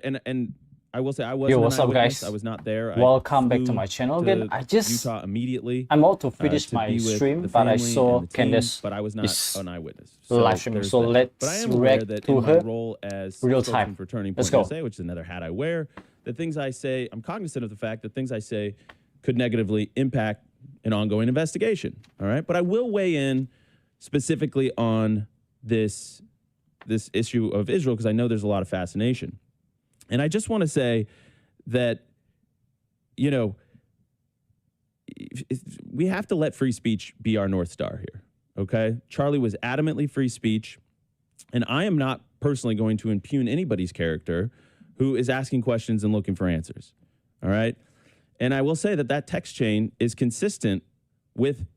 And I will say I wasn't Yo, what's an up, eyewitness. guys? I was not there. Welcome back to flew my channel to again. Utah immediately I'm about to finish to my be with stream, the but I family saw and the team, Candace but I was not is an eyewitness. live streaming. there's So that. But I let's am aware react that to in my her role as real spokesman time. for Turning Let's Point go. USA, which is another hat I wear, the things I say, I'm cognizant of the fact that things I say could negatively impact an ongoing investigation. All right, but I will weigh in specifically on this issue of Israel because I know there's a lot of fascination. And I just want to say that, you know, we have to let free speech be our North Star here, okay? Charlie was adamantly free speech, and I am not personally going to impugn anybody's character who is asking questions and looking for answers, all right? And I will say that that text chain is consistent with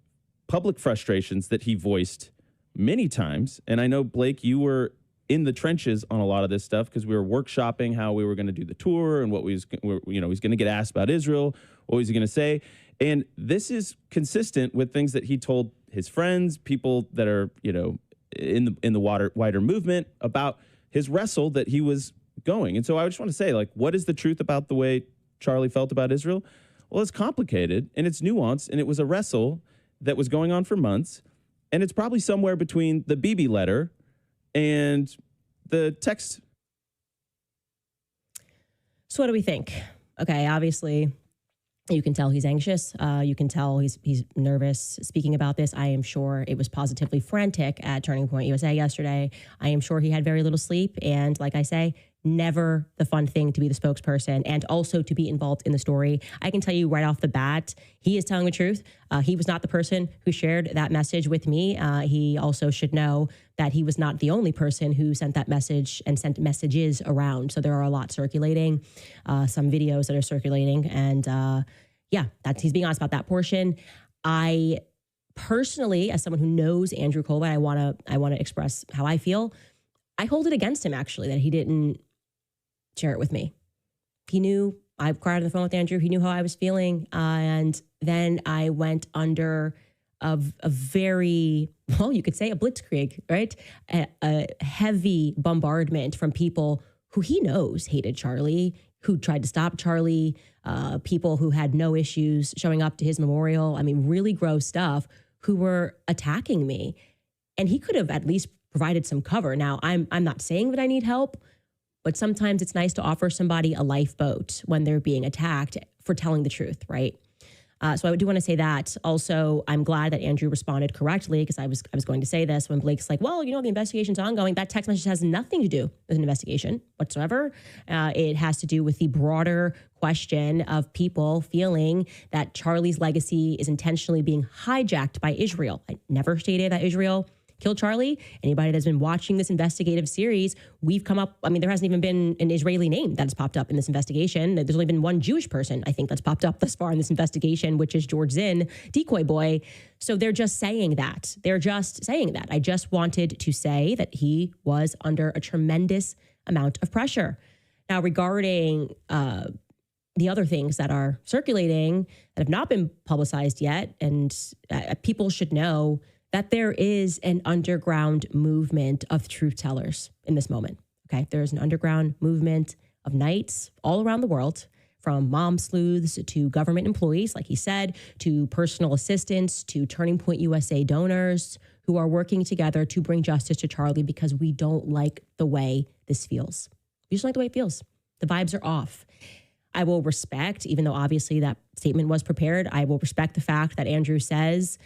public frustrations that he voiced many times. And I know, Blake, you were in the trenches on a lot of this stuff because we were workshopping how we were going to do the tour and what he's going to get asked about Israel, what was he going to say. And this is consistent with things that he told his friends, people that are, in the wider movement about his wrestle that he was going. And so I just want to say, like, what is the truth about the way Charlie felt about Israel? Well, it's complicated and it's nuanced, and it was a wrestle that was going on for months. And it's probably somewhere between the BB letter and the text. So what do we think? Okay, obviously, you can tell he's anxious. You can tell he's nervous speaking about this. I am sure it was positively frantic at Turning Point USA yesterday. I am sure he had very little sleep. And like I say, never the fun thing to be the spokesperson and also to be involved in the story. I can tell you right off the bat, he is telling the truth. He was not the person who shared that message with me. He also should know that he was not the only person who sent that message and sent messages around. So there are a lot circulating, some videos that are circulating. And yeah, he's being honest about that portion. I personally, as someone who knows Andrew Colbert, I want to express how I feel. I hold it against him, actually, that he didn't share it with me. He knew. I cried on the phone with Andrew. He knew how I was feeling. And then I went under a very, well, you could say a blitzkrieg, right? A heavy bombardment from people who he knows hated Charlie, who tried to stop Charlie, people who had no issues showing up to his memorial. I mean, really gross stuff, who were attacking me. And he could have at least provided some cover. Now, I'm not saying that I need help, but sometimes it's nice to offer somebody a lifeboat when they're being attacked for telling the truth, right? So I do want to say that. Also, I'm glad that Andrew responded correctly, because I was going to say this when Blake's like, well, the investigation's ongoing. That text message has nothing to do with an investigation whatsoever. It has to do with the broader question of people feeling that Charlie's legacy is intentionally being hijacked by Israel. I never stated that Israel killed Charlie. Anybody that's been watching this investigative series, we've come up, there hasn't even been an Israeli name that's popped up in this investigation. There's only been one Jewish person, I think, that's popped up thus far in this investigation, which is George Zinn, decoy boy. So they're just saying that. I just wanted to say that he was under a tremendous amount of pressure. Now, regarding the other things that are circulating that have not been publicized yet, and people should know that there is an underground movement of truth tellers in this moment, okay? There's an underground movement of knights all around the world, from mom sleuths to government employees, like he said, to personal assistants, to Turning Point USA donors, who are working together to bring justice to Charlie because we don't like the way this feels. We just don't like the way it feels. The vibes are off. I will respect, even though obviously that statement was prepared, I will respect the fact that Andrew says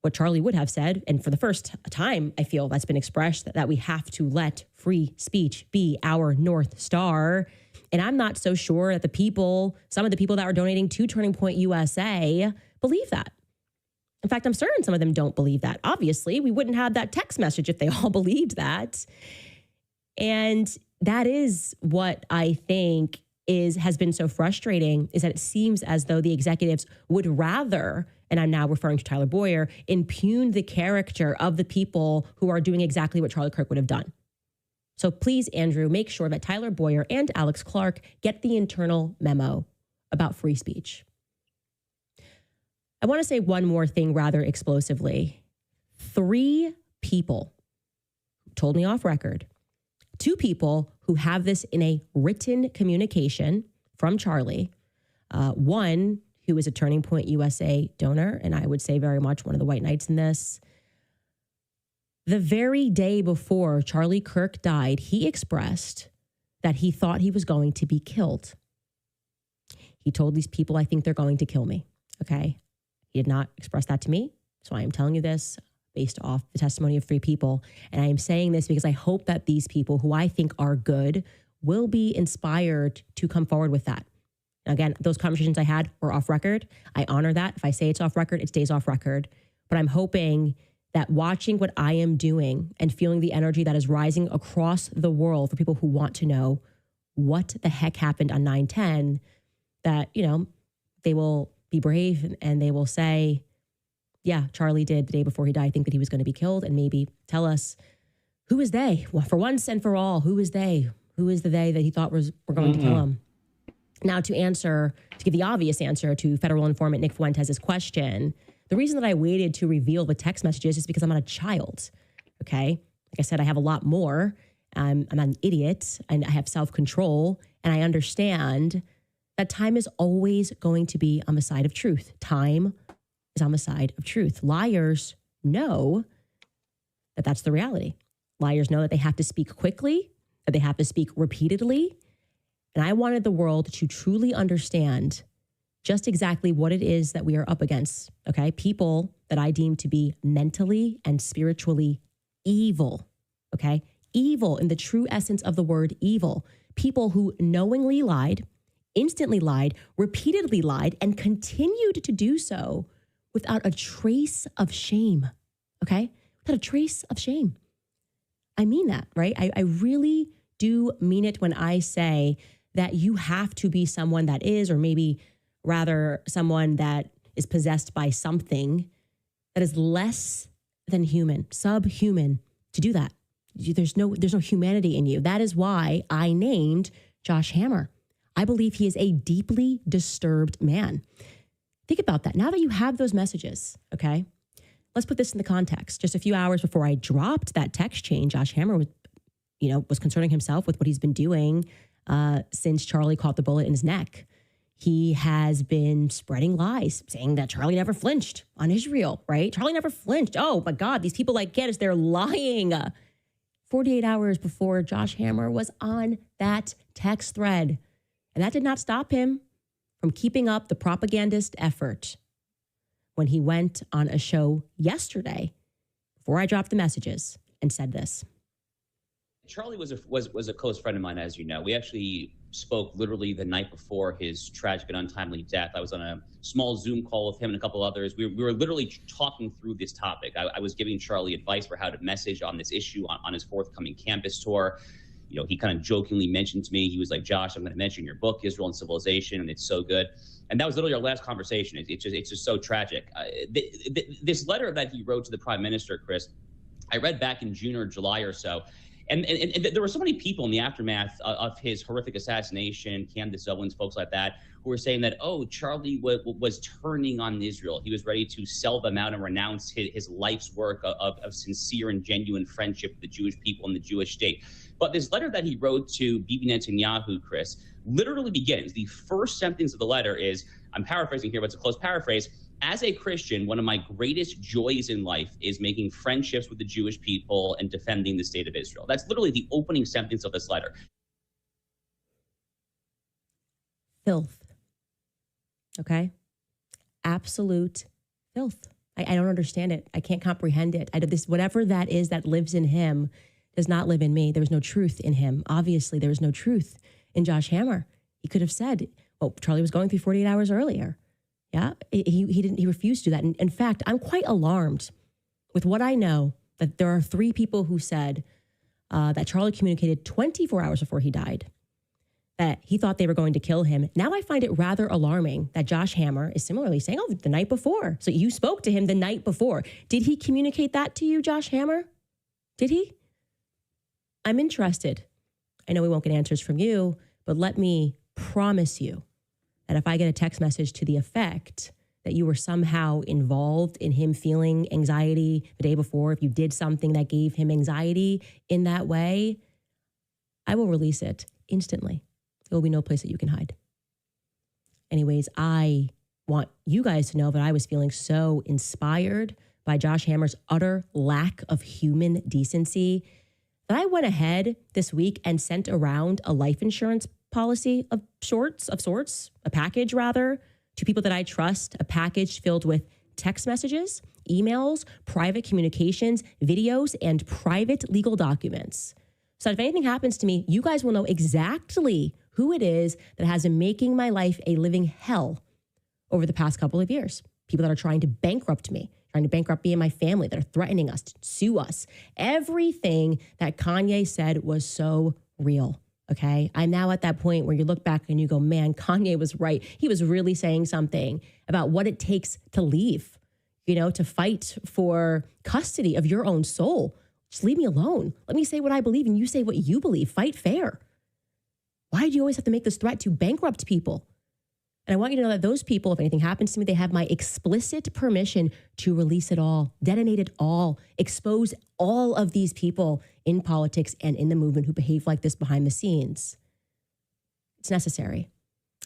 what Charlie would have said. And for the first time, I feel that's been expressed, that we have to let free speech be our North Star. And I'm not so sure that some of the people that are donating to Turning Point USA believe that. In fact, I'm certain some of them don't believe that. Obviously, we wouldn't have that text message if they all believed that. And that is what I think has been so frustrating, is that it seems as though the executives would rather, and I'm now referring to Tyler Boyer, impugn the character of the people who are doing exactly what Charlie Kirk would have done. So please, Andrew, make sure that Tyler Boyer and Alex Clark get the internal memo about free speech. I want to say one more thing rather explosively. 3 people told me off record, 2 people who have this in a written communication from Charlie. One who is a Turning Point USA donor, and I would say very much one of the white knights in this. The very day before Charlie Kirk died, he expressed that he thought he was going to be killed. He told these people, I think they're going to kill me. Okay. He did not express that to me. So I am telling you this based off the testimony of 3 people. And I am saying this because I hope that these people who I think are good will be inspired to come forward with that. Again, those conversations I had were off record. I honor that. If I say it's off record, it stays off record. But I'm hoping that watching what I am doing and feeling the energy that is rising across the world for people who want to know what the heck happened on 9/10, that, you know, they will be brave and they will say, yeah, Charlie did the day before he died think that he was going to be killed, and maybe tell us, who is they? Well, for once and for all, who is they? Who is the they that he thought were going to kill him? Now, to give the obvious answer to federal informant Nick Fuentes' question, the reason that I waited to reveal the text messages is because I'm not a child, okay? Like I said, I have a lot more. I'm not an idiot, and I have self-control, and I understand that time is always going to be on the side of truth. Time is on the side of truth. Liars know that that's the reality. Liars know that they have to speak quickly, that they have to speak repeatedly. And I wanted the world to truly understand just exactly what it is that we are up against, okay? People that I deem to be mentally and spiritually evil, okay? Evil in the true essence of the word evil. People who knowingly lied, instantly lied, repeatedly lied, and continued to do so without a trace of shame, okay? Without a trace of shame. I mean that, right? I really do mean it when I say that you have to be someone that is, or maybe rather someone that is possessed by something that is less than human, subhuman, to do that. There's no humanity in you. That is why I named Josh Hammer. I believe he is a deeply disturbed man. Think about that. Now that you have those messages, okay, let's put this in the context. Just a few hours before I dropped that text chain, Josh Hammer was concerning himself with what he's been doing since Charlie caught the bullet in his neck. He has been spreading lies, saying that Charlie never flinched on Israel, right? Charlie never flinched. Oh my God, these people like Candace, they're lying. 48 hours before Josh Hammer was on that text thread. And that did not stop him from keeping up the propagandist effort when he went on a show yesterday before I dropped the messages and said this. Charlie was a close friend of mine, as you know. We actually spoke literally the night before his tragic and untimely death. I was on a small Zoom call with him and a couple others. We were literally talking through this topic. I was giving Charlie advice for how to message on this issue on his forthcoming campus tour. You know, he kind of jokingly mentioned to me, he was like, Josh, I'm going to mention your book, Israel and Civilization, and it's so good. And that was literally our last conversation. It's just so tragic. This letter that he wrote to the Prime Minister, Chris, I read back in June or July or so. And there were so many people in the aftermath of his horrific assassination, Candace Owens, folks like that, who were saying that, oh, Charlie was turning on Israel. He was ready to sell them out and renounce his life's work of sincere and genuine friendship with the Jewish people and the Jewish state. But this letter that he wrote to Bibi Netanyahu, Chris, literally begins. The first sentence of the letter is, I'm paraphrasing here, but it's a close paraphrase. As a Christian, one of my greatest joys in life is making friendships with the Jewish people and defending the state of Israel. That's literally the opening sentence of this letter. Filth. Okay? Absolute filth. I don't understand it. I can't comprehend it. Whatever that is that lives in him does not live in me. There was no truth in him. Obviously, there was no truth in Josh Hammer. He could have said, well, Charlie was going through 48 hours earlier. Yeah, he refused to do that. And in fact, I'm quite alarmed with what I know, that there are 3 people who said that Charlie communicated 24 hours before he died, that he thought they were going to kill him. Now I find it rather alarming that Josh Hammer is similarly saying, oh, the night before. So you spoke to him the night before. Did he communicate that to you, Josh Hammer? Did he? I'm interested. I know we won't get answers from you, but let me promise you that if I get a text message to the effect that you were somehow involved in him feeling anxiety the day before, if you did something that gave him anxiety in that way, I will release it instantly. There will be no place that you can hide. Anyways, I want you guys to know that I was feeling so inspired by Josh Hammer's utter lack of human decency that I went ahead this week and sent around a life insurance policy of sorts, a package rather, to people that I trust, a package filled with text messages, emails, private communications, videos, and private legal documents. So if anything happens to me, you guys will know exactly who it is that has been making my life a living hell over the past couple of years. People that are trying to bankrupt me, trying to bankrupt me and my family, that are threatening us to sue us. Everything that Kanye said was so real. Okay. I'm now at that point where you look back and you go, man, Kanye was right. He was really saying something about what it takes to leave, to fight for custody of your own soul. Just leave me alone. Let me say what I believe and you say what you believe. Fight fair. Why do you always have to make this threat to bankrupt people? And I want you to know that those people, if anything happens to me, they have my explicit permission to release it all, detonate it all, expose all of these people in politics and in the movement who behave like this behind the scenes. It's necessary.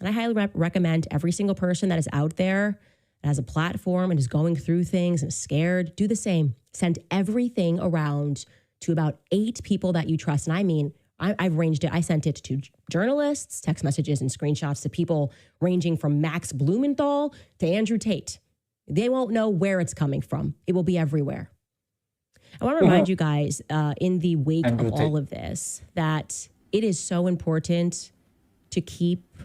And I highly recommend every single person that is out there that has a platform and is going through things and is scared, do the same. Send everything around to about 8 people that you trust. And I mean, I've ranged it. I sent it to journalists, text messages and screenshots to people ranging from Max Blumenthal to Andrew Tate. They won't know where it's coming from. It will be everywhere. I want to remind you guys in the wake of all of this that it is so important to keep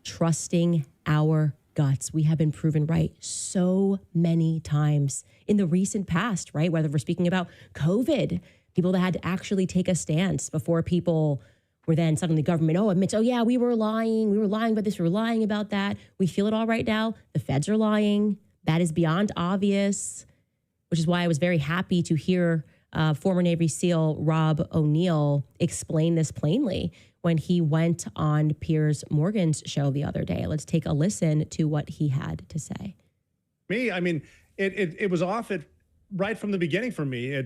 trusting our guts. We have been proven right so many times in the recent past, right? Whether we're speaking about COVID, people that had to actually take a stance before people were then suddenly government, admits, yeah, we were lying about this, we were lying about that. We feel it all right now. The feds are lying. That is beyond obvious, which is why I was very happy to hear former Navy SEAL Rob O'Neill explain this plainly when he went on Piers Morgan's show the other day. Let's take a listen to what he had to say. I mean, it was off right from the beginning for me.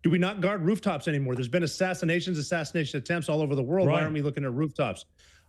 Do we not guard rooftops anymore? There's been assassination attempts all over the world. Right. Why aren't we looking at rooftops?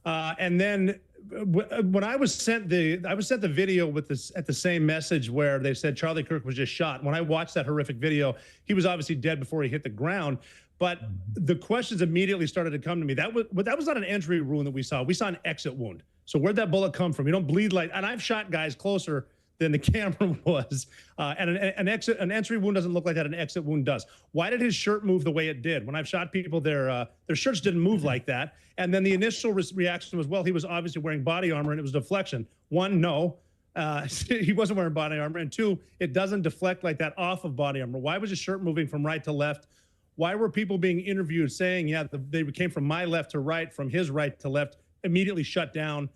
And then when I was sent the video with this at the same message where they said Charlie Kirk was just shot. When I watched that horrific video, he was obviously dead before he hit the ground. But the questions immediately started to come to me. That was not an entry wound that we saw. We saw an exit wound. So where'd that bullet come from? You don't bleed and I've shot guys closer than the camera was. And an entry wound doesn't look like that. An exit wound does. Why did his shirt move the way it did? When I've shot people, their shirts didn't move like that. And then the initial reaction was, well, he was obviously wearing body armor and it was deflection. 1, no, he wasn't wearing body armor. And 2, it doesn't deflect like that off of body armor. Why was his shirt moving from right to left? Why were people being interviewed saying, they came from my left to right, from his right to left, immediately shut down?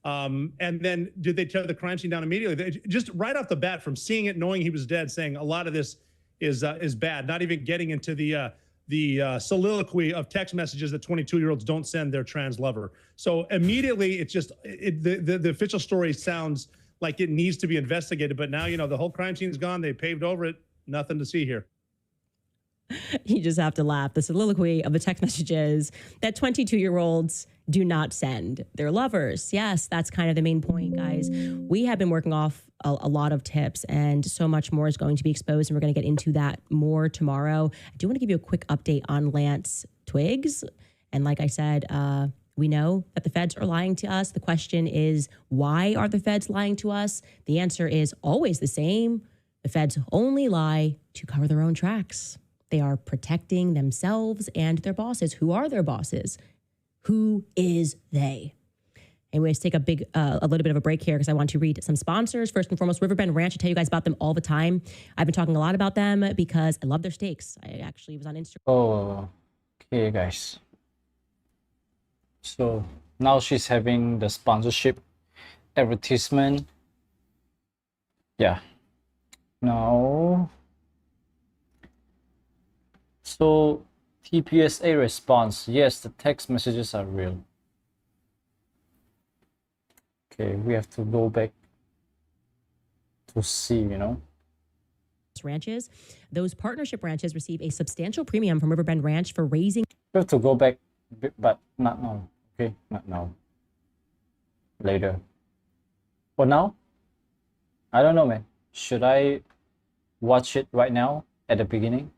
And then did they tear the crime scene down immediately? Just right off the bat, from seeing it, knowing he was dead, saying a lot of this is bad. Not even getting into the soliloquy of text messages that 22-year-olds don't send their trans lover. So immediately, it's just the official story sounds like it needs to be investigated. But now the whole crime scene is gone. They paved over it. Nothing to see here. You just have to laugh. The soliloquy of the text messages that 22-year-olds do not send their lovers. Yes, that's kind of the main point, guys. We have been working off a lot of tips and so much more is going to be exposed. And we're going to get into that more tomorrow. I do want to give you a quick update on Lance Twiggs. And like I said, we know that the feds are lying to us. The question is, why are the feds lying to us? The answer is always the same. The feds only lie to cover their own tracks. They are protecting themselves and their bosses. Who are their bosses? Who is they? Anyways, take a little bit of a break here because I want to read some sponsors. First and foremost, Riverbend Ranch. I tell you guys about them all the time. I've been talking a lot about them because I love their steaks. I actually was on Instagram. Oh, okay, guys. So now she's having the sponsorship advertisement. Yeah. Now. So TPUSA response. Yes, the text messages are real. Okay, we have to go back to see, ranches. Those partnership ranches receive a substantial premium from Riverbend Ranch for raising. We have to go back, but not now. Okay, not now. Later. For now? I don't know, man. Should I watch it right now at the beginning?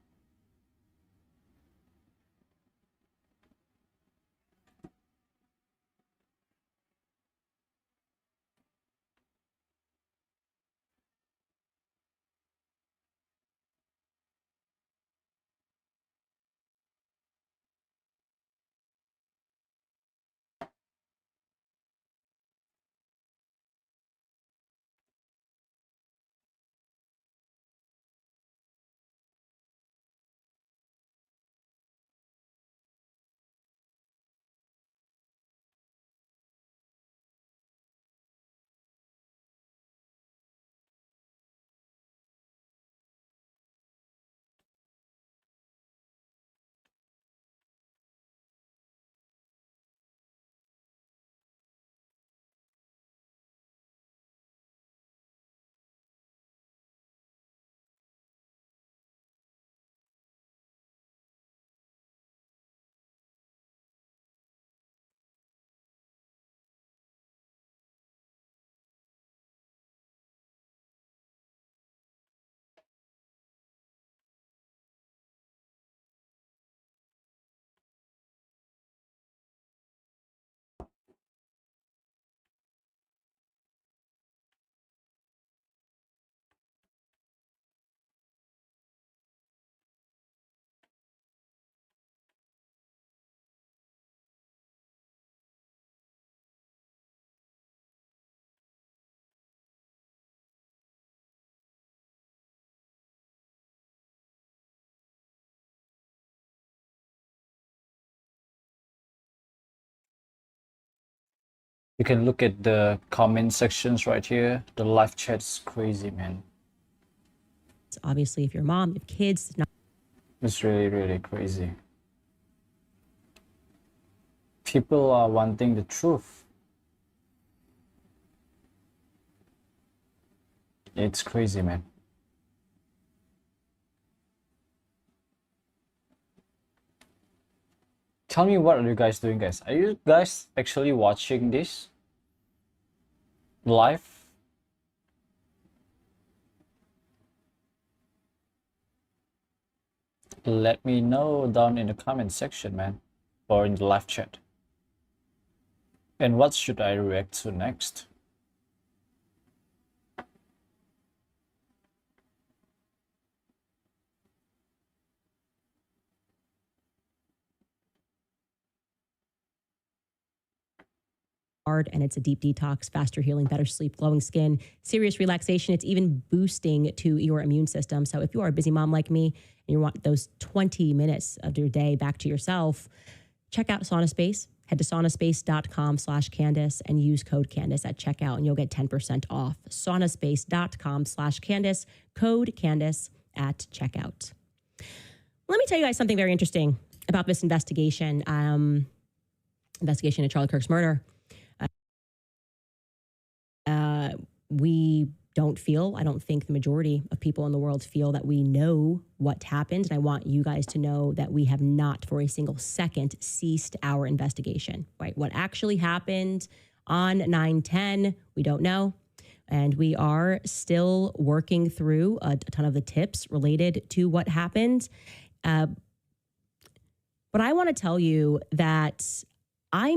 You can look at the comment sections right here. The live chat's crazy, man. Obviously, if you're a mom, if kids, It's really, really crazy. People are wanting the truth. It's crazy, man. Tell me, what are you guys doing, guys? Are you guys actually watching this live? Let me know down in the comment section, man, or in the live chat. And what should I react to next? and it's a deep detox, faster healing, better sleep, glowing skin, serious relaxation. It's even boosting to your immune system. So if you are a busy mom like me and you want those 20 minutes of your day back to yourself, check out Sauna Space. Head to saunaspace.com/Candace and use code Candace at checkout and you'll get 10% off. saunaspace.com/Candace, code Candace at checkout. Let me tell you guys something very interesting about this investigation into Charlie Kirk's murder. I don't think the majority of people in the world feel that we know what happened. And I want you guys to know that we have not for a single second ceased our investigation, right? What actually happened on 9/10, we don't know. And we are still working through a ton of the tips related to what happened. But I want to tell you that I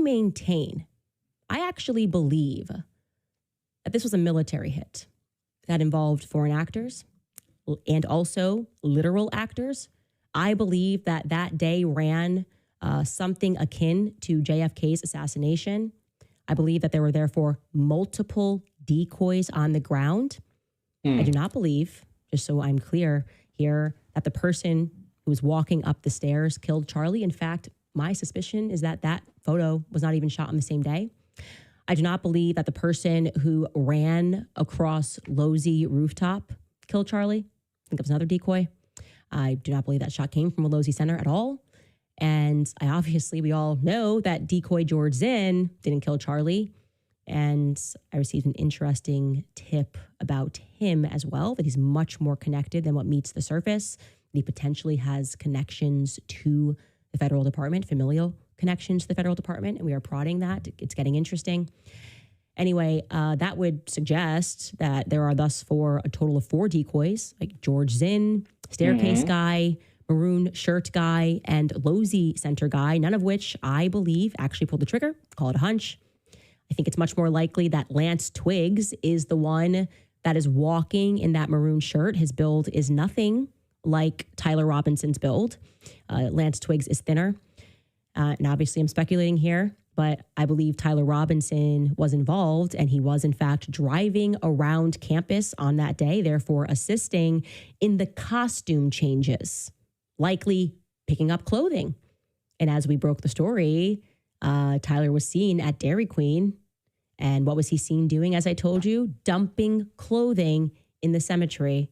actually believe that this was a military hit that involved foreign actors and also literal actors. I believe that that day ran something akin to JFK's assassination. I believe that there were therefore multiple decoys on the ground. I do not believe, just so I'm clear here, that the person who was walking up the stairs killed Charlie. In fact, my suspicion is that that photo was not even shot on the same day. I do not believe that the person who ran across Losey rooftop killed Charlie. I think that was another decoy. I do not believe that shot came from a Losey Center at all. And we all know that decoy George Zinn didn't kill Charlie. And I received an interesting tip about him as well, that he's much more connected than what meets the surface. He potentially has connections to the federal department, familial connections to the federal department, and we are prodding that. It's getting interesting. Anyway, that would suggest that there are thus far a total of 4 decoys, like George Zinn, staircase guy, maroon shirt guy, and Lozy center guy, none of which I believe actually pulled the trigger. Call it a hunch. I think it's much more likely that Lance Twiggs is the one that is walking in that maroon shirt. His build is nothing like Tyler Robinson's build. Lance Twiggs is thinner. And obviously I'm speculating here, but I believe Tyler Robinson was involved, and he was in fact driving around campus on that day, therefore assisting in the costume changes, likely picking up clothing. And as we broke the story, Tyler was seen at Dairy Queen. And what was he seen doing, as I told you? Dumping clothing in the cemetery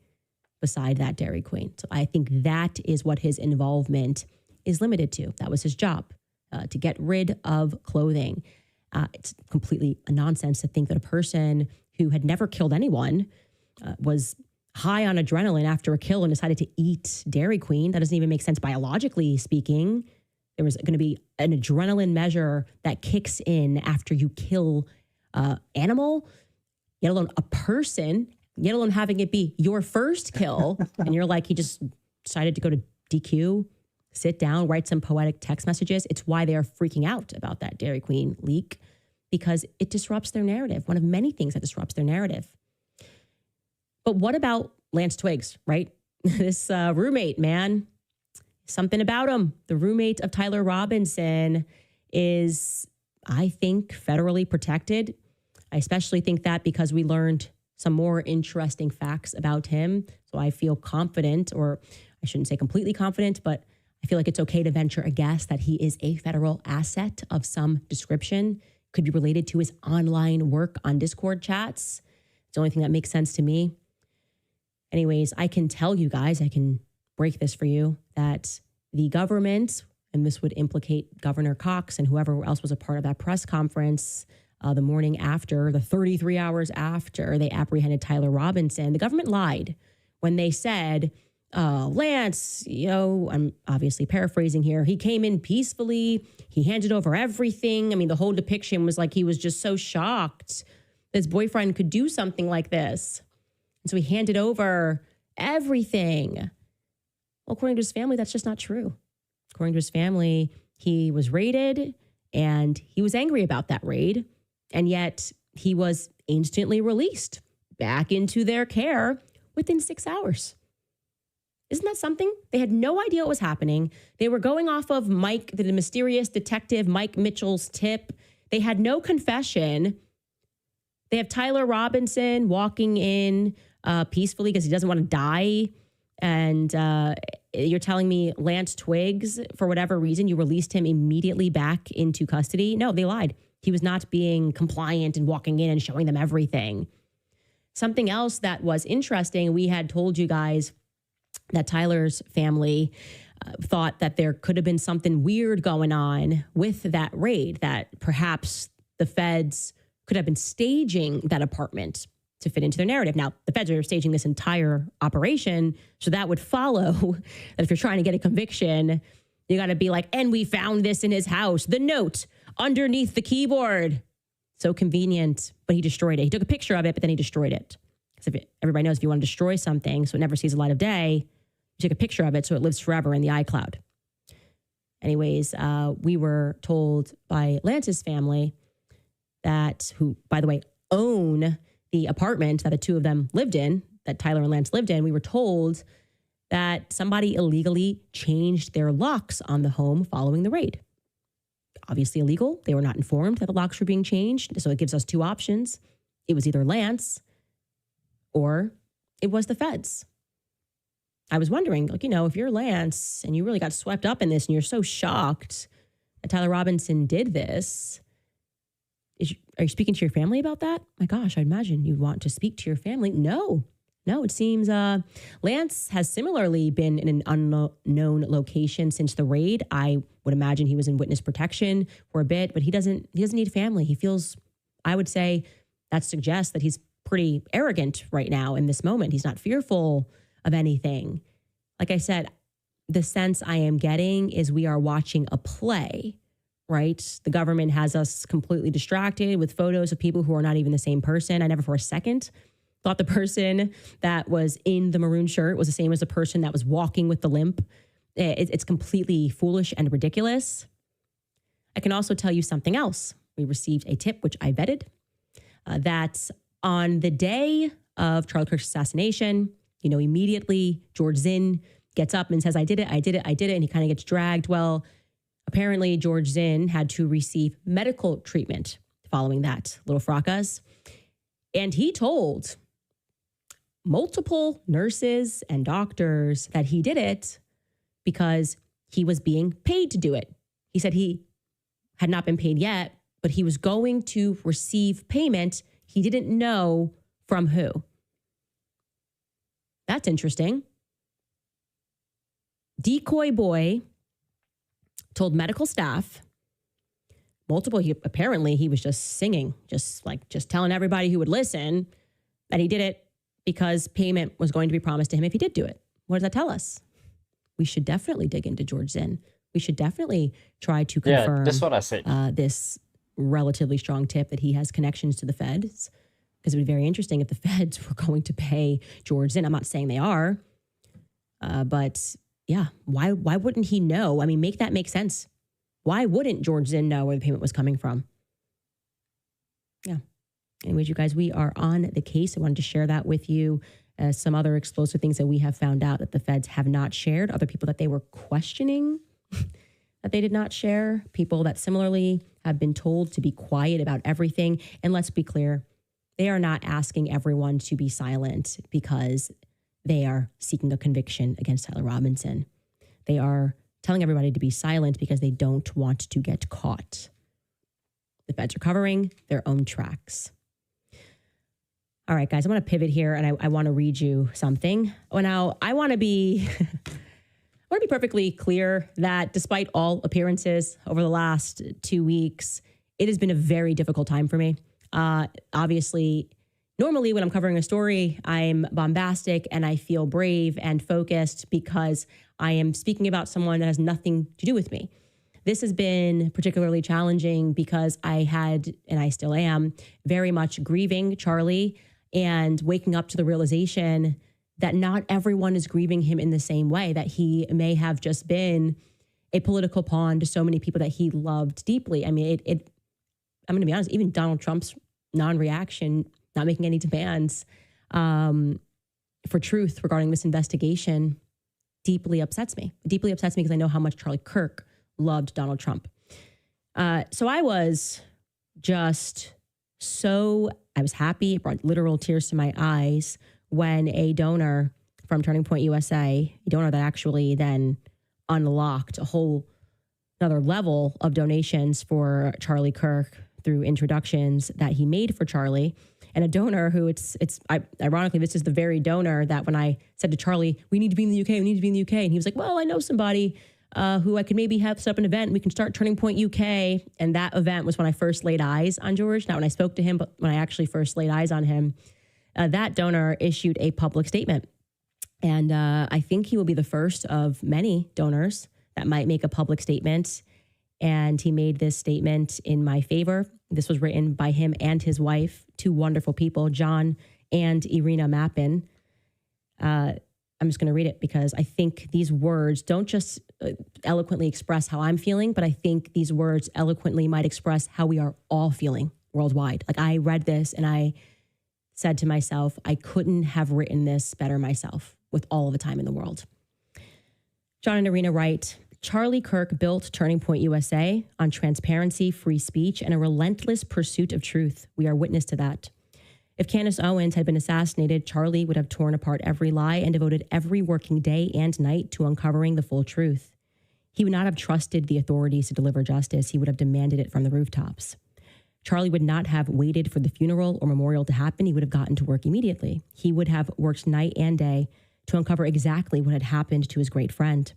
beside that Dairy Queen. So I think that is what his involvement is limited to. That was his job, to get rid of clothing. It's completely a nonsense to think that a person who had never killed anyone was high on adrenaline after a kill and decided to eat Dairy Queen. That doesn't even make sense biologically speaking. There was going to be an adrenaline measure that kicks in after you kill an animal, yet alone a person, yet alone having it be your first kill. And you're like, he just decided to go to DQ, sit down, write some poetic text messages. It's why they are freaking out about that Dairy Queen leak, because it disrupts their narrative. One of many things that disrupts their narrative. But what about Lance Twiggs, right? This roommate, man, something about him. The roommate of Tyler Robinson is, I think, federally protected. I especially think that because we learned some more interesting facts about him. So I feel confident, or I shouldn't say completely confident, but I feel like it's okay to venture a guess that he is a federal asset of some description. Could be related to his online work on Discord chats. It's the only thing that makes sense to me. Anyways, I can tell you guys, I can break this for you, that the government, and this would implicate Governor Cox and whoever else was a part of that press conference the morning after, the 33 hours after they apprehended Tyler Robinson, the government lied when they said, Lance, I'm obviously paraphrasing here, he came in peacefully, he handed over everything. I mean, the whole depiction was like he was just so shocked that his boyfriend could do something like this. And so he handed over everything. Well, according to his family, that's just not true. According to his family, he was raided and he was angry about that raid. And yet he was instantly released back into their care within 6 hours. Isn't that something? They had no idea what was happening. They were going off of Mike, the mysterious detective, Mike Mitchell's tip. They had no confession. They have Tyler Robinson walking in peacefully because he doesn't want to die. And you're telling me Lance Twiggs, for whatever reason, you released him immediately back into custody? No, they lied. He was not being compliant and walking in and showing them everything. Something else that was interesting, we had told you guys that Tyler's family thought that there could have been something weird going on with that raid, that perhaps the feds could have been staging that apartment to fit into their narrative. Now, the feds are staging this entire operation, so that would follow that if you're trying to get a conviction, you got to be like, and we found this in his house, the note underneath the keyboard. So convenient, but he destroyed it. He took a picture of it, but then he destroyed it. Because everybody knows if you want to destroy something so it never sees the light of day, you take a picture of it so it lives forever in the iCloud. Anyways, we were told by Lance's family that, who, by the way, own the apartment that the two of them lived in, that Tyler and Lance lived in, we were told that somebody illegally changed their locks on the home following the raid. Obviously illegal. They were not informed that the locks were being changed. So it gives us two options. It was either Lance or it was the feds. I was wondering, if you're Lance and you really got swept up in this and you're so shocked that Tyler Robinson did this, are you speaking to your family about that? My gosh, I'd imagine you want to speak to your family. No, it seems Lance has similarly been in an unknown location since the raid. I would imagine he was in witness protection for a bit, but he doesn't need family. He feels I would say that suggests that he's pretty arrogant right now in this moment. He's not fearful of anything. Like I said, the sense I am getting is we are watching a play, right? The government has us completely distracted with photos of people who are not even the same person. I never for a second thought the person that was in the maroon shirt was the same as the person that was walking with the limp. It's completely foolish and ridiculous. I can also tell you something else. We received a tip, which I vetted, that on the day of Charlie Kirk's assassination, immediately George Zinn gets up and says, I did it. And he kind of gets dragged. Well, apparently George Zinn had to receive medical treatment following that, little fracas. And he told multiple nurses and doctors that he did it because he was being paid to do it. He said he had not been paid yet, but he was going to receive payment. He didn't know from who. That's interesting. Decoy boy told medical staff, apparently he was just singing, just telling everybody who would listen that he did it because payment was going to be promised to him if he did do it. What does that tell us? We should definitely dig into George Zinn. We should definitely try to confirm that's what I said. This relatively strong tip that he has connections to the feds, because it would be very interesting if the feds were going to pay George Zinn. I'm not saying they are, but yeah, why wouldn't he know? I mean, make that make sense. Why wouldn't George Zinn know where the payment was coming from? Yeah. Anyways, you guys, we are on the case. I wanted to share that with you. Some other explosive things that we have found out that the feds have not shared. Other people that they were questioning that they did not share. People that similarly have been told to be quiet about everything. And let's be clear, they are not asking everyone to be silent because they are seeking a conviction against Tyler Robinson. They are telling everybody to be silent because they don't want to get caught. The feds are covering their own tracks. All right, guys, I want to pivot here and I want to read you something. Well, now, I want to be perfectly clear that despite all appearances over the last 2 weeks, it has been a very difficult time for me. Obviously, normally when I'm covering a story, I'm bombastic and I feel brave and focused because I am speaking about someone that has nothing to do with me. This has been particularly challenging because I had, and I still am, very much grieving Charlie and waking up to the realization that not everyone is grieving him in the same way, that he may have just been a political pawn to so many people that he loved deeply. I mean, I'm going to be honest, even Donald Trump's non-reaction, not making any demands for truth regarding this investigation deeply upsets me. It deeply upsets me because I know how much Charlie Kirk loved Donald Trump. So I was I was happy. It brought literal tears to my eyes when a donor from Turning Point USA, a donor that actually then unlocked a whole another level of donations for Charlie Kirk through introductions that he made for Charlie, and a donor who ironically, this is the very donor that when I said to Charlie, we need to be in the UK, and he was like, well, I know somebody who I could maybe have set up an event. We can start Turning Point UK. And that event was when I first laid eyes on George. Not when I spoke to him, but when I actually first laid eyes on him. That donor issued a public statement. And I think he will be the first of many donors that might make a public statement. And he made this statement in my favor. This was written by him and his wife, two wonderful people, John and Irina Mappin. I'm just going to read it because I think these words don't just eloquently express how I'm feeling, but I think these words eloquently might express how we are all feeling worldwide. Like I read this and I said to myself, I couldn't have written this better myself with all of the time in the world. John and Irina write, Charlie Kirk built Turning Point USA on transparency, free speech, and a relentless pursuit of truth. We are witness to that. If Candace Owens had been assassinated, Charlie would have torn apart every lie and devoted every working day and night to uncovering the full truth. He would not have trusted the authorities to deliver justice. He would have demanded it from the rooftops. Charlie would not have waited for the funeral or memorial to happen. He would have gotten to work immediately. He would have worked night and day to uncover exactly what had happened to his great friend.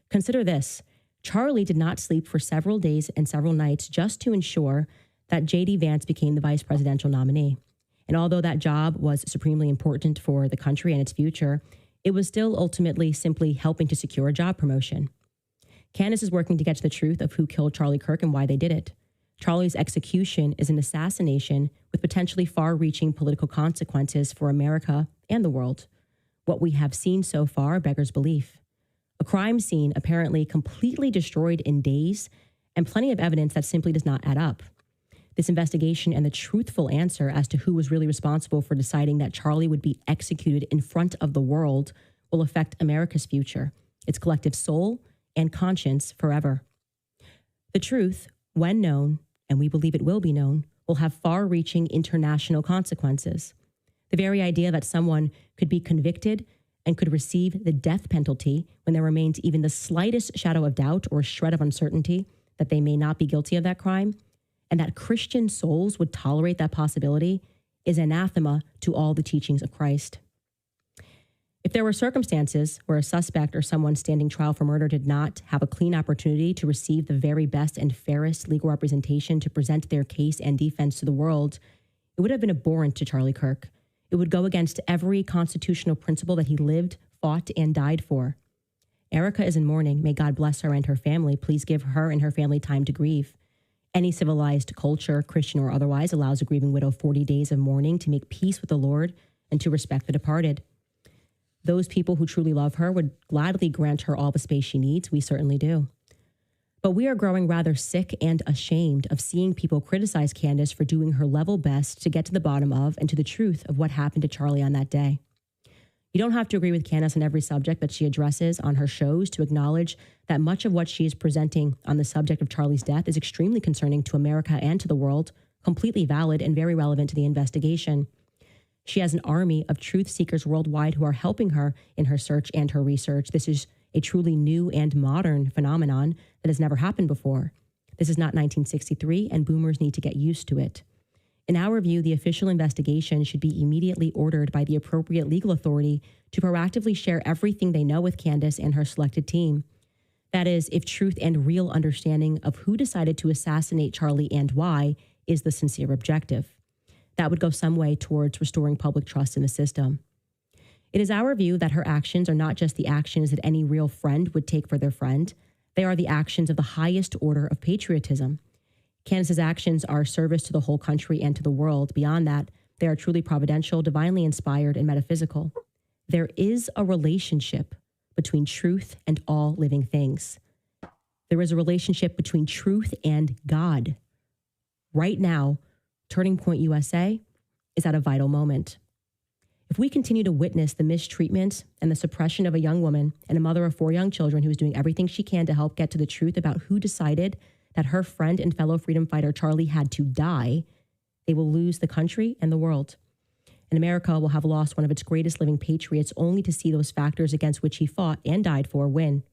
Consider this. Charlie did not sleep for several days and several nights just to ensure that J.D. Vance became the vice presidential nominee. And although that job was supremely important for the country and its future, it was still ultimately simply helping to secure a job promotion. Candace is working to get to the truth of who killed Charlie Kirk and why they did it. Charlie's execution is an assassination with potentially far-reaching political consequences for America and the world. What we have seen so far beggars belief. A crime scene apparently completely destroyed in days, and plenty of evidence that simply does not add up. This investigation and the truthful answer as to who was really responsible for deciding that Charlie would be executed in front of the world will affect America's future, its collective soul and conscience forever. The truth, when known, and we believe it will be known, will have far-reaching international consequences. The very idea that someone could be convicted and could receive the death penalty when there remains even the slightest shadow of doubt or shred of uncertainty that they may not be guilty of that crime, and that Christian souls would tolerate that possibility, is anathema to all the teachings of Christ. If there were circumstances where a suspect or someone standing trial for murder did not have a clean opportunity to receive the very best and fairest legal representation to present their case and defense to the world, it would have been abhorrent to Charlie Kirk. It would go against every constitutional principle that he lived, fought, and died for. Erica is in mourning. May God bless her and her family. Please give her and her family time to grieve. Any civilized culture, Christian or otherwise, allows a grieving widow 40 days of mourning to make peace with the Lord and to respect the departed. Those people who truly love her would gladly grant her all the space she needs. We certainly do. But we are growing rather sick and ashamed of seeing people criticize Candace for doing her level best to get to the bottom of and to the truth of what happened to Charlie on that day. You don't have to agree with Candace on every subject that she addresses on her shows to acknowledge that much of what she is presenting on the subject of Charlie's death is extremely concerning to America and to the world, completely valid and very relevant to the investigation. She has an army of truth seekers worldwide who are helping her in her search and her research. This is a truly new and modern phenomenon that has never happened before. This is not 1963, and boomers need to get used to it. In our view, the official investigation should be immediately ordered by the appropriate legal authority to proactively share everything they know with Candace and her selected team. That is, if truth and real understanding of who decided to assassinate Charlie and why is the sincere objective. That would go some way towards restoring public trust in the system. It is our view that her actions are not just the actions that any real friend would take for their friend. They are the actions of the highest order of patriotism. Candace's actions are service to the whole country and to the world. Beyond that, they are truly providential, divinely inspired, and metaphysical. There is a relationship between truth and all living things. There is a relationship between truth and God. Right now, Turning Point USA is at a vital moment. If we continue to witness the mistreatment and the suppression of a young woman and a mother of 4 young children who is doing everything she can to help get to the truth about who decided that her friend and fellow freedom fighter Charlie had to die, they will lose the country and the world. And America will have lost one of its greatest living patriots only to see those factors against which he fought and died for win.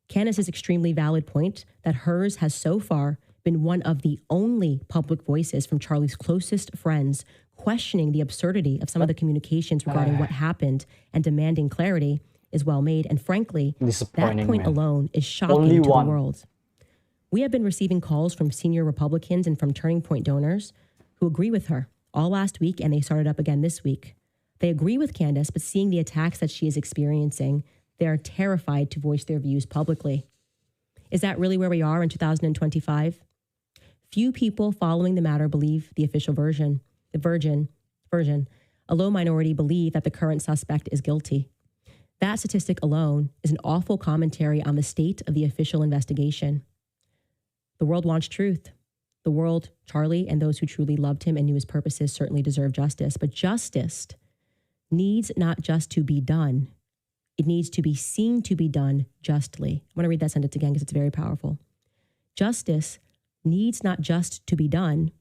Candace's extremely valid point that hers has so far been one of the only public voices from Charlie's closest friends questioning the absurdity of some of the communications regarding what happened and demanding clarity is well made. And frankly, that point alone is shocking to the world. We have been receiving calls from senior Republicans and from Turning Point donors who agree with her all last week, and they started up again this week. They agree with Candace, but seeing the attacks that she is experiencing, they are terrified to voice their views publicly. Is that really where we are in 2025? Few people following the matter believe the official version. A low minority believe that the current suspect is guilty. That statistic alone is an awful commentary on the state of the official investigation. The world wants truth. The world, Charlie, and those who truly loved him and knew his purposes certainly deserve justice. But justice needs not just to be done. It needs to be seen to be done justly. I want to read that sentence again because it's very powerful. Justice needs not just to be done.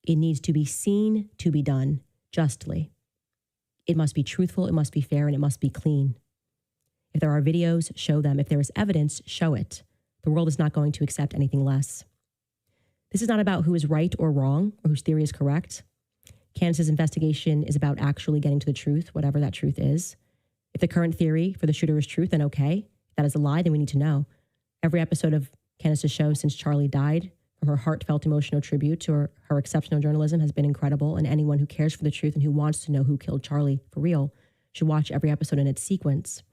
It needs to be seen to be done justly. It must be truthful, it must be fair, and it must be clean. If there are videos, show them. If there is evidence, show it. The world is not going to accept anything less. This is not about who is right or wrong or whose theory is correct. Candace's investigation is about actually getting to the truth, whatever that truth is. If the current theory for the shooter is truth, then okay. If that is a lie, then we need to know. Every episode of Candace's show since Charlie died from her heartfelt emotional tribute to her exceptional journalism has been incredible, and anyone who cares for the truth and who wants to know who killed Charlie for real should watch every episode in its sequence.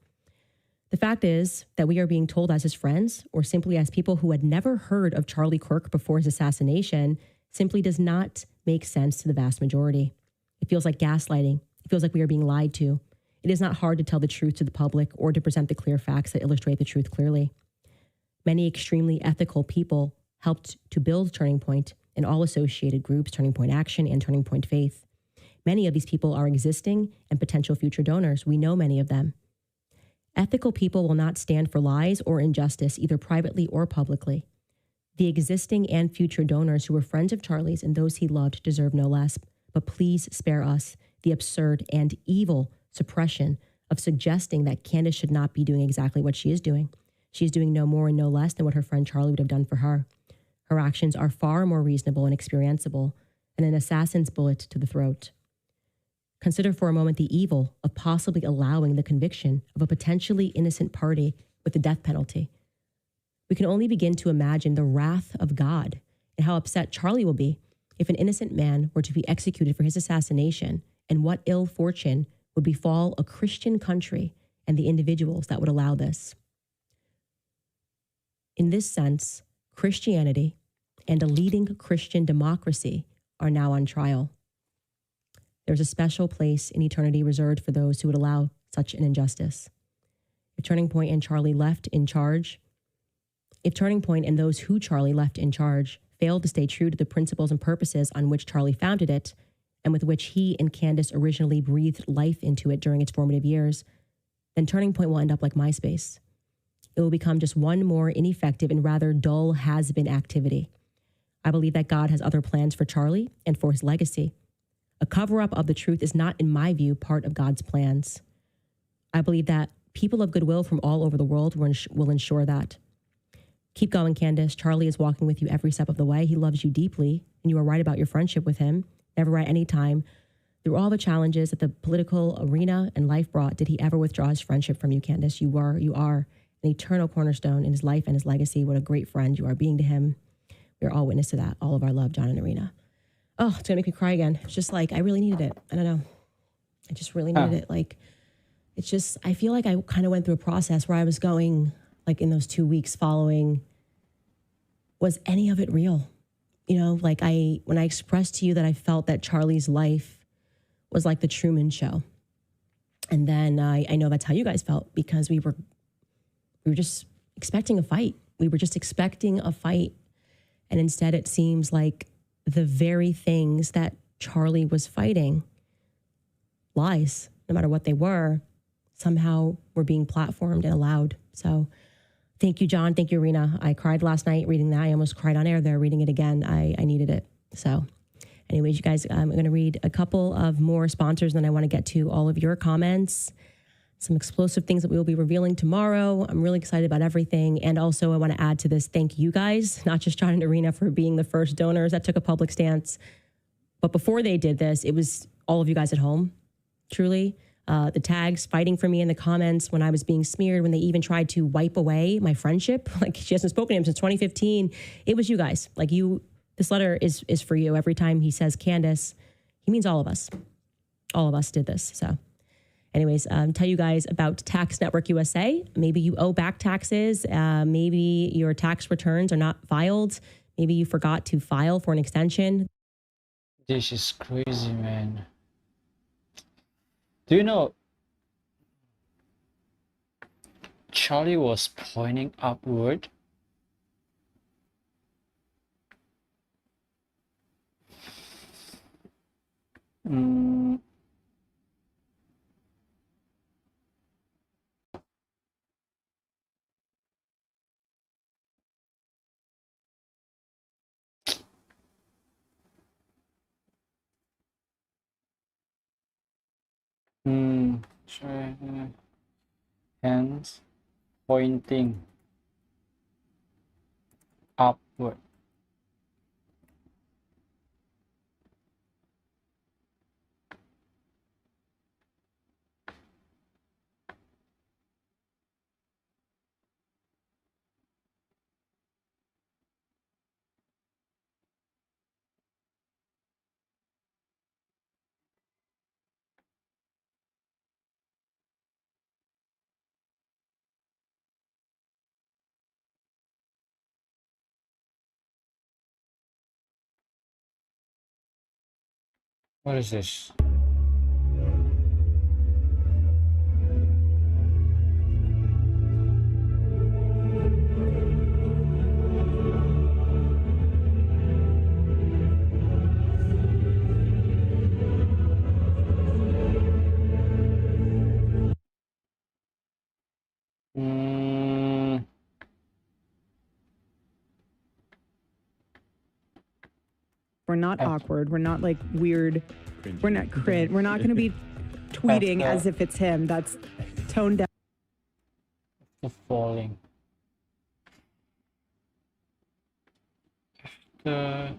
The fact is that we are being told as his friends, or simply as people who had never heard of Charlie Kirk before his assassination, simply does not make sense to the vast majority. It feels like gaslighting. It feels like we are being lied to. It is not hard to tell the truth to the public or to present the clear facts that illustrate the truth clearly. Many extremely ethical people helped to build Turning Point and all associated groups, Turning Point Action and Turning Point Faith. Many of these people are existing and potential future donors. We know many of them. Ethical people will not stand for lies or injustice, either privately or publicly. The existing and future donors who were friends of Charlie's and those he loved deserve no less. But please spare us the absurd and evil suppression of suggesting that Candace should not be doing exactly what she is doing. She is doing no more and no less than what her friend Charlie would have done for her. Her actions are far more reasonable and experienceable than an assassin's bullet to the throat. Consider for a moment the evil of possibly allowing the conviction of a potentially innocent party with the death penalty. We can only begin to imagine the wrath of God and how upset Charlie will be if an innocent man were to be executed for his assassination, and what ill fortune would befall a Christian country and the individuals that would allow this. In this sense, Christianity and a leading Christian democracy are now on trial. There's a special place in eternity reserved for those who would allow such an injustice. If Turning Point and Charlie left in charge, if Turning Point and those who Charlie left in charge failed to stay true to the principles and purposes on which Charlie founded it, and with which he and Candace originally breathed life into it during its formative years, then Turning Point will end up like MySpace. It will become just one more ineffective and rather dull has-been activity. I believe that God has other plans for Charlie and for his legacy. A cover-up of the truth is not, in my view, part of God's plans. I believe that people of goodwill from all over the world will ensure that. Keep going, Candace. Charlie is walking with you every step of the way. He loves you deeply, and you are right about your friendship with him. Never at any time, through all the challenges that the political arena and life brought, did he ever withdraw his friendship from you, Candace. You are an eternal cornerstone in his life and his legacy. What a great friend you are being to him. We are all witness to that. All of our love, John and Arena. Oh, it's going to make me cry again. It's just like, I really needed it. I don't know. I just really needed it. Like, it's just, I feel like I kind of went through a process where I was going, like in those 2 weeks following, was any of it real? You know, like when I expressed to you that I felt that Charlie's life was like the Truman Show. And then I know that's how you guys felt, because we were just expecting a fight. We were just expecting a fight. And instead it seems like the very things that Charlie was fighting, lies, no matter what they were, somehow were being platformed and allowed. So thank you, John. Thank you, Rena. I cried last night reading that. I almost cried on air there reading it again. I needed it. So anyways, you guys, I'm going to read a couple of more sponsors, and then I want to get to all of your comments, some explosive things that we will be revealing tomorrow. I'm really excited about everything. And also I want to add to this, thank you guys, not just John and Arena, for being the first donors that took a public stance. But before they did this, it was all of you guys at home, truly. The tags fighting for me in the comments when I was being smeared, when they even tried to wipe away my friendship. Like, she hasn't spoken to him since 2015. It was you guys. Like, you, this letter is for you. Every time he says Candace, he means all of us. All of us did this. So anyways, tell you guys about Tax Network USA. Maybe you owe back taxes. Maybe your tax returns are not filed. Maybe you forgot to file for an extension. This is crazy, man. Do you know Charlie was pointing upward? Mm. Sure. Hands pointing upward. What is this? Mm, We're not awkward. We're not like weird. Cringy. We're not crit. We're not going to be tweeting as if it's him. That's toned down. the falling. The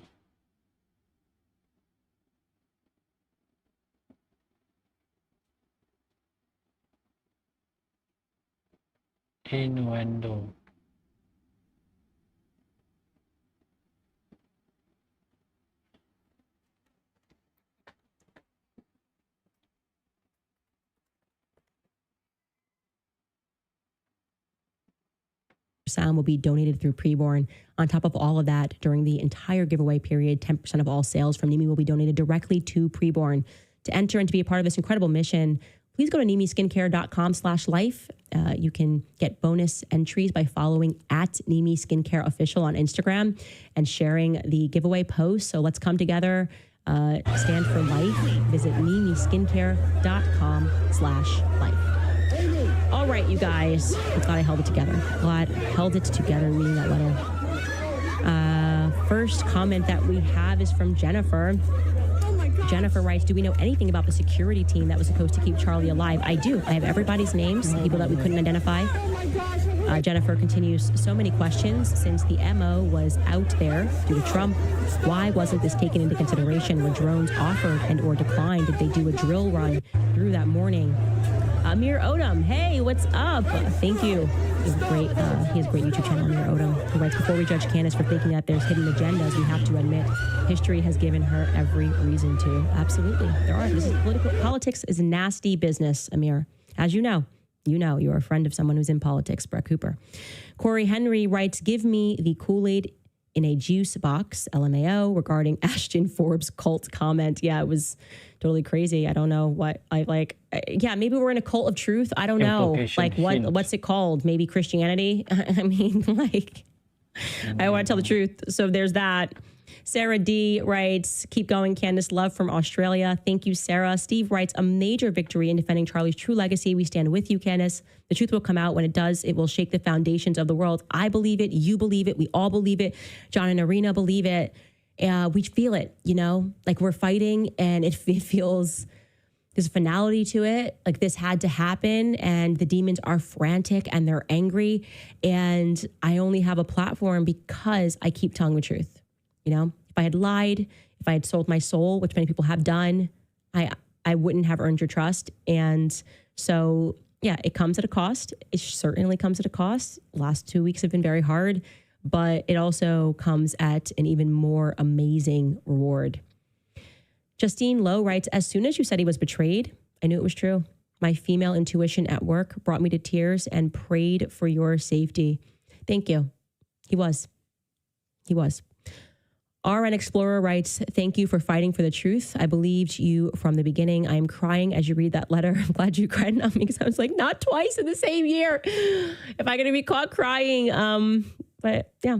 innuendo. Sound will be donated through Preborn. On top of all of that, during the entire giveaway period, 10% of all sales from Nimi will be donated directly to Preborn. To enter and to be a part of this incredible mission, please go to nimiskincare.com/life. You can get bonus entries by following at Nimi Skincare Official on Instagram and sharing the giveaway post. So let's come together, stand for life. Visit nimiskincare.com/life. All right, you guys. I'm glad I held it together. Glad I held it together reading that letter. First comment that we have is from Jennifer. Jennifer writes, do we know anything about the security team that was supposed to keep Charlie alive? I do. I have everybody's names, people that we couldn't identify. Jennifer continues, so many questions since the MO was out there due to Trump. Why wasn't this taken into consideration? Were drones offered and or declined? Did they do a drill run through that morning? Amir Odom, hey, what's up? Thank you. He has a great YouTube channel, Amir Odom. He writes, before we judge Candace for thinking that there's hidden agendas, we have to admit history has given her every reason to. Absolutely, there are. This is politics is nasty business, Amir. As you know, you're a friend of someone who's in politics, Brett Cooper. Corey Henry writes, give me the Kool-Aid in a juice box, LMAO, regarding Ashton Forbes' cult comment. Yeah, it was totally crazy. I don't know what I like. Yeah, maybe we're in a cult of truth. I don't know. Like what's it called? Maybe Christianity. I mean, like, I want to tell the truth. So there's that. Sarah D writes, keep going, Candace. Love from Australia. Thank you, Sarah. Steve writes, a major victory in defending Charlie's true legacy. We stand with you, Candace. The truth will come out. When it does, it will shake the foundations of the world. I believe it. You believe it. We all believe it. John and Arena believe it. We feel it, like we're fighting, and it feels there's a finality to it. Like this had to happen, and the demons are frantic and they're angry. And I only have a platform because I keep telling the truth. If I had lied, if I had sold my soul, which many people have done, I wouldn't have earned your trust. And so, yeah, it comes at a cost. It certainly comes at a cost. Last 2 weeks have been very hard, but it also comes at an even more amazing reward. Justine Lowe writes, as soon as you said he was betrayed, I knew it was true. My female intuition at work brought me to tears and prayed for your safety. Thank you. He was. RN Explorer writes, thank you for fighting for the truth. I believed you from the beginning. I am crying as you read that letter. I'm glad you cried on me because I was like, not twice in the same year. If I'm going to be caught crying. But yeah,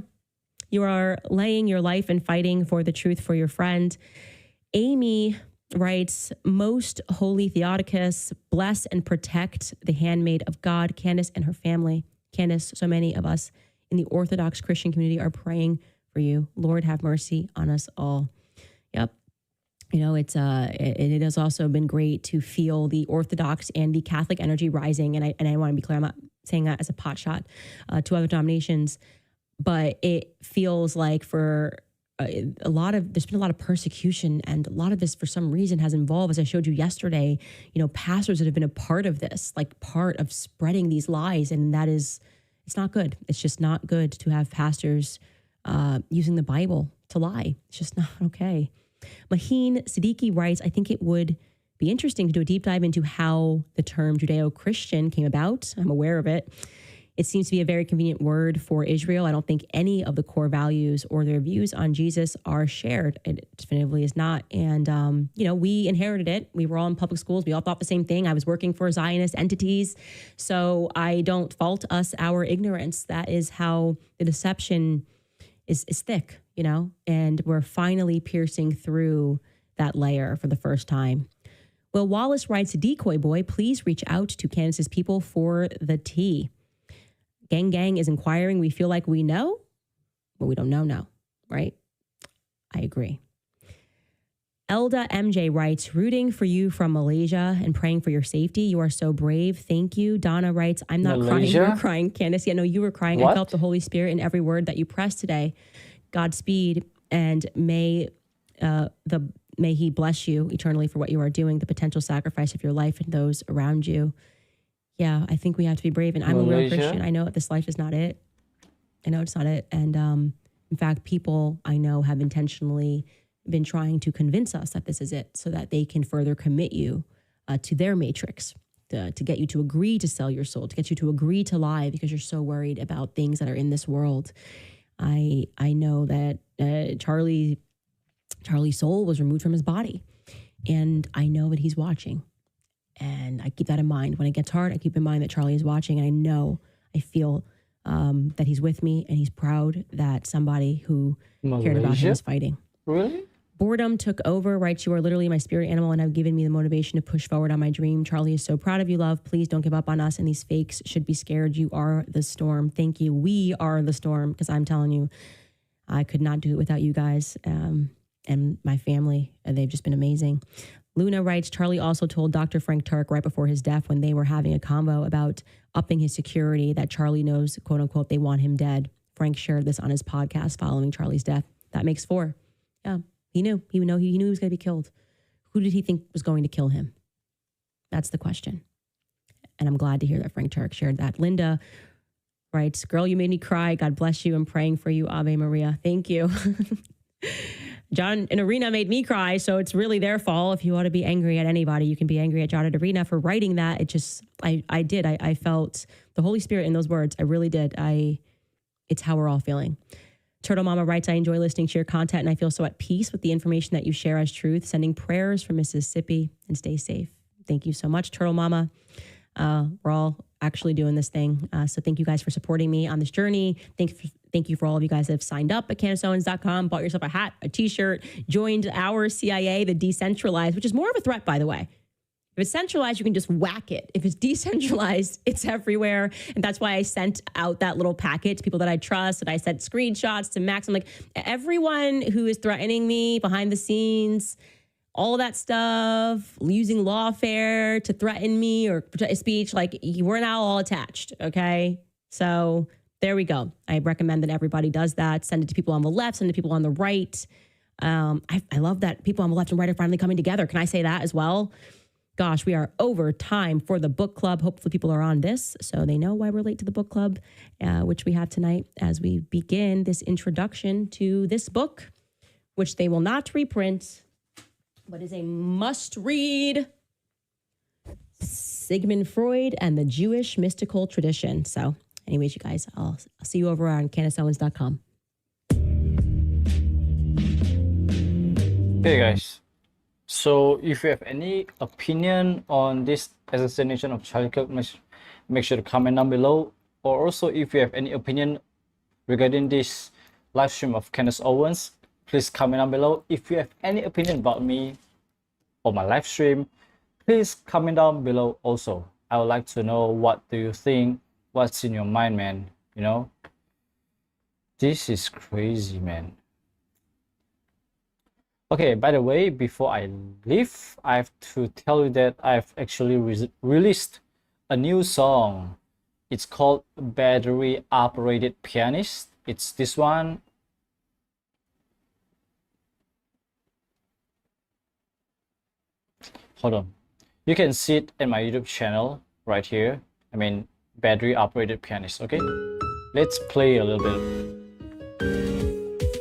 you are laying your life and fighting for the truth for your friend. Amy writes, most holy Theotokos, bless and protect the handmaid of God, Candace and her family. Candace, so many of us in the Orthodox Christian community are praying for you. Lord, have mercy on us all. Yep. It has also been great to feel the Orthodox and the Catholic energy rising. And I want to be clear, I'm not saying that as a pot shot to other denominations, but it feels like for there's been a lot of persecution, and a lot of this for some reason has involved, as I showed you yesterday, pastors that have been a part of this, like part of spreading these lies. And it's not good. It's just not good to have pastors using the Bible to lie. It's just not okay. Maheen Siddiqui writes, I think it would be interesting to do a deep dive into how the term Judeo-Christian came about. I'm aware of it. It seems to be a very convenient word for Israel. I don't think any of the core values or their views on Jesus are shared. It definitively is not. And, we inherited it. We were all in public schools. We all thought the same thing. I was working for Zionist entities. So I don't fault us our ignorance. That is how the deception is thick, and we're finally piercing through that layer for the first time. Will Wallace writes, Decoy Boy, please reach out to Candace's people for the tea. Gang is inquiring. We feel like we know, but we don't know now, right? I agree. Elda MJ writes, rooting for you from Malaysia and praying for your safety. You are so brave. Thank you. Donna writes, I'm not crying. You're crying, Candace. Yeah, no, you were crying. What? I felt the Holy Spirit in every word that you pressed today. Godspeed, and may he bless you eternally for what you are doing, the potential sacrifice of your life and those around you. Yeah, I think we have to be brave. And I'm a real Christian. I know this life is not it. I know it's not it. And in fact, people I know have intentionally been trying to convince us that this is it so that they can further commit you to their matrix, to get you to agree to sell your soul, to get you to agree to lie because you're so worried about things that are in this world. I know that Charlie's soul was removed from his body, and I know that he's watching. And I keep that in mind. When it gets hard, I keep in mind that Charlie is watching. And I feel that he's with me, and he's proud that somebody who cared about him is fighting. Really? Boredom took over, right? You are literally my spirit animal and have given me the motivation to push forward on my dream. Charlie is so proud of you, love. Please don't give up on us. And these fakes should be scared. You are the storm. Thank you. We are the storm, because I'm telling you, I could not do it without you guys and my family. They've just been amazing. Luna writes, Charlie also told Dr. Frank Turk right before his death, when they were having a convo about upping his security, that Charlie knows, quote unquote, they want him dead. Frank shared this on his podcast following Charlie's death. That makes 4. Yeah, he knew. He knew he was going to be killed. Who did he think was going to kill him? That's the question. And I'm glad to hear that Frank Turk shared that. Linda writes, girl, you made me cry. God bless you. I'm praying for you. Ave Maria. Thank you. John and Arena made me cry, so it's really their fault. If you want to be angry at anybody, you can be angry at John and Arena for writing that. It just, I did. I felt the Holy Spirit in those words. I really did. It's how we're all feeling. Turtle Mama writes, I enjoy listening to your content, and I feel so at peace with the information that you share as truth. Sending prayers from Mississippi, and stay safe. Thank you so much, Turtle Mama. We're all actually doing this thing. So thank you guys for supporting me on this journey. Thank you for all of you guys that have signed up at CandaceOwens.com, bought yourself a hat, a t-shirt, joined our CIA, the decentralized, which is more of a threat, by the way. If it's centralized, you can just whack it. If it's decentralized, it's everywhere. And that's why I sent out that little packet to people that I trust, and I sent screenshots to Max. I'm like, everyone who is threatening me behind the scenes, all that stuff, using lawfare to threaten me or protect speech, like, we're now all attached, okay? So there we go. I recommend that everybody does that. Send it to people on the left, send it to people on the right. I love that people on the left and right are finally coming together. Can I say that as well? Gosh, we are over time for the book club. Hopefully people are on this so they know why we're late to the book club, which we have tonight as we begin this introduction to this book, which they will not reprint, but is a must-read. Sigmund Freud and the Jewish mystical tradition. So anyways, you guys, I'll see you over on CandaceOwens.com. Hey guys, so if you have any opinion on this assassination of Charlie Kirk, make sure to comment down below. Or also, if you have any opinion regarding this live stream of Candace Owens, please comment down below. If you have any opinion about me or my live stream, please comment down below also. I would like to know, what do you think? What's in your mind, man? You know, this is crazy, man. Okay, by the way, before I leave, I have to tell you that I've actually released a new song. It's called Battery Operated Pianist. It's this one. Hold on. You can see it in my YouTube channel right here. I mean, Battery Operated Pianist, okay? Let's play a little bit.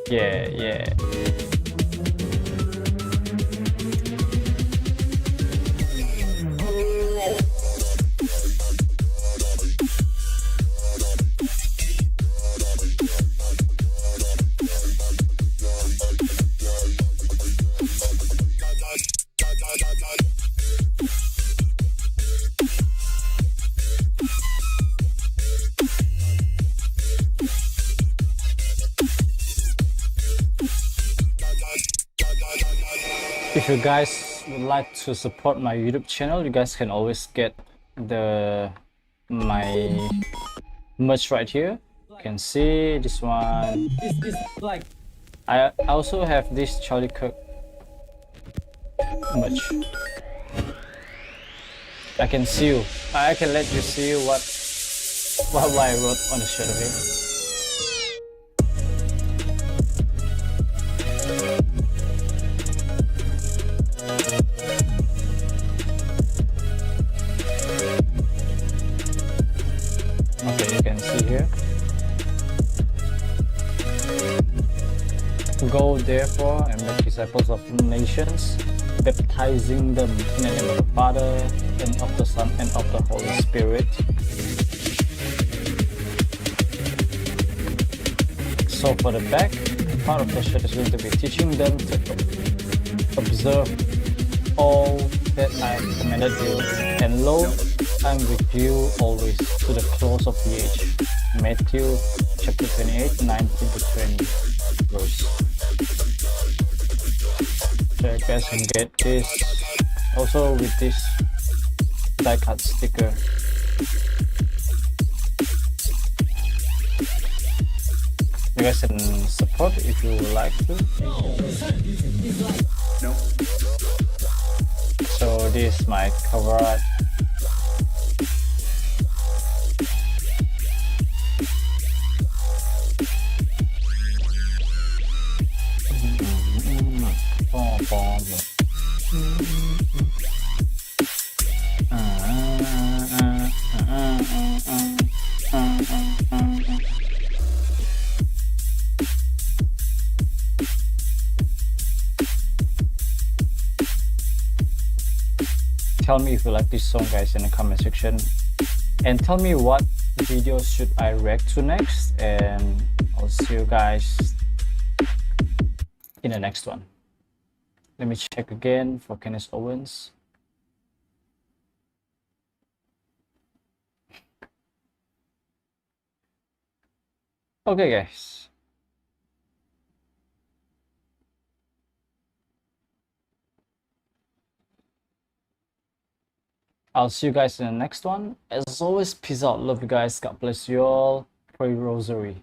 Yeah. If you guys would like to support my YouTube channel, you guys can always get my merch right here. You can see this one. Like I also have this Charlie Kirk merch. I can let you see what I wrote on the shirt, okay? Okay, you can see here. Go therefore and make disciples of nations, baptizing them in the name of the Father, and of the Son, and of the Holy Spirit. So for the back, part of the shirt is going to be teaching them to observe all that I commanded you, and lo, I'm with you always to the close of the age. Matthew chapter 28, 19 to 20 verse. So you guys can get this also with this die cut sticker. You guys can support if you would like to. No. So this is my cover art. Tell me if you like this song, guys, in the comment section, and tell me what videos should I react to next, and I'll see you guys in the next one. Let me check again for Candace Owens. Okay, guys. I'll see you guys in the next one. As always, peace out. Love you guys. God bless you all. Pray rosary.